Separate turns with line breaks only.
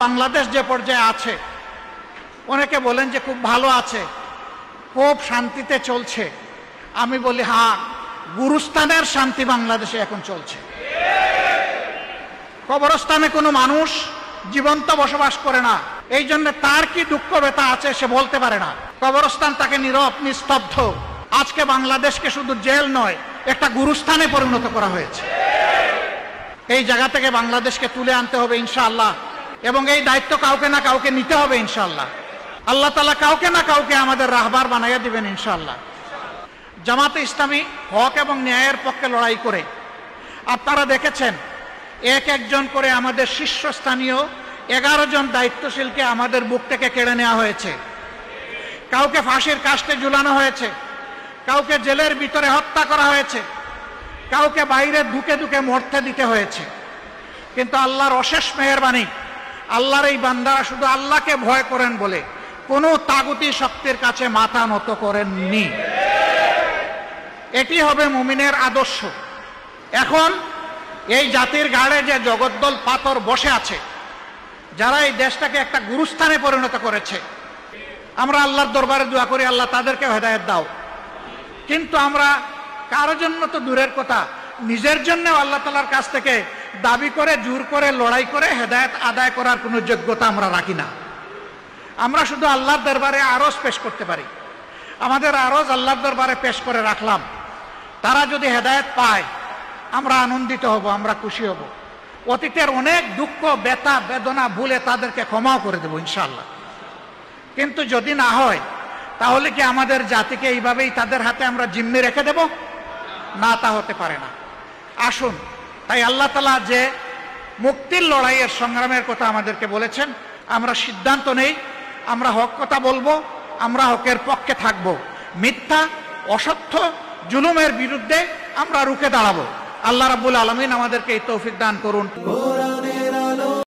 বাংলাদেশ যে পর্যায়ে আছে, অনেকে বলেন যে খুব ভালো আছে, খুব শান্তিতে চলছে। আমি বলি হ্যাঁ, গুরুস্থানের শান্তি বাংলাদেশে এখন চলছে। কবরস্থানে কোনো মানুষ জীবন্ত বসবাস করে না, এই জন্য তার কি দুঃখ ব্যথা আছে সে বলতে পারে না। কবরস্থান তাকে নীরব নিস্তব্ধ। আজকে বাংলাদেশকে শুধু জেল নয়, একটা গুরুস্থানে পরিণত করা হয়েছে। এই জায়গা থেকে বাংলাদেশকে তুলে আনতে হবে ইনশাআল্লাহ, এবং এই দায়িত্ব কাউকে না কাউকে নিতে হবে ইনশাআল্লাহ। আল্লাহ তাআলা কাউকে না কাউকে আমাদের রাহবার বানাইয়া দিবেন ইনশাআল্লাহ। জামাতে ইসলামী হক এবং ন্যায়ের পক্ষে লড়াই করে আপনারা দেখেছেন, এক একজন করে আমাদের শীর্ষস্থানীয় 11 জন দায়িত্বশীলকে আমাদের বুক থেকে কেড়ে নেওয়া হয়েছে। কাউকে ফাঁসির কাস্টে ঝুলানো হয়েছে, কাউকে জেলের ভিতরে হত্যা করা হয়েছে, কাউকে বাইরে ধুকে ধুকে মরতে দিতে হয়েছে। কিন্তু আল্লাহর অশেষ মেহেরবানি, আল্লাহর এই বান্দারা শুধু আল্লাহকে ভয় করেন বলে কোনো তাগুতি শক্তির কাছে মাথা নত করেননি। এটি হবে মুমিনের আদর্শ। এখন এই জাতির ঘাড়ে যে জগদ্দল পাথর বসে আছে, যারা এই দেশটাকে একটা গুরুস্থানে পরিণত করেছে, আমরা আল্লাহর দরবারে দোয়া করি আল্লাহ তাদেরকে হেদায়েত দাও। কিন্তু আমরা কারো জন্য তো দূরের কথা, নিজের জন্য আল্লাহ তাআলার কাছ থেকে দাবি করে জোর করে লড়াই করে হেদায়েত আদায় করার কোনো যোগ্যতা আমরা রাখি না। আমরা শুধু আল্লাহর দরবারে আরজ পেশ করতে পারি। আমাদের আরজ আল্লাহর দরবারে পেশ করে রাখলাম, তারা যদি হেদায়েত পায় আমরা আনন্দিত হব, আমরা খুশি হব। অতীতের অনেক দুঃখ ব্যথা বেদনা ভুলে তাদেরকে ক্ষমাও করে দেব ইনশাআল্লাহ। কিন্তু যদি না হয়, তাহলে কি আমাদের জাতিকে এইভাবেই তাদের হাতে আমরা জিম্মি রেখে দেব? না, তা হতে পারে না। আসুন, তাই আল্লাহ তাআলা যে মুক্তির লড়াইয়ের সংগ্রামের কথা আমাদেরকে বলেছেন, আমরা সিদ্ধান্ত নেই, আমরা হক কথা বলবো, আমরা হকের পক্ষে থাকবো, মিথ্যা অসত্য জুলুমের বিরুদ্ধে আমরা রুখে দাঁড়াবো। আল্লাহ রাব্বুল আলামিন আমাদেরকে এই তৌফিক দান করুন।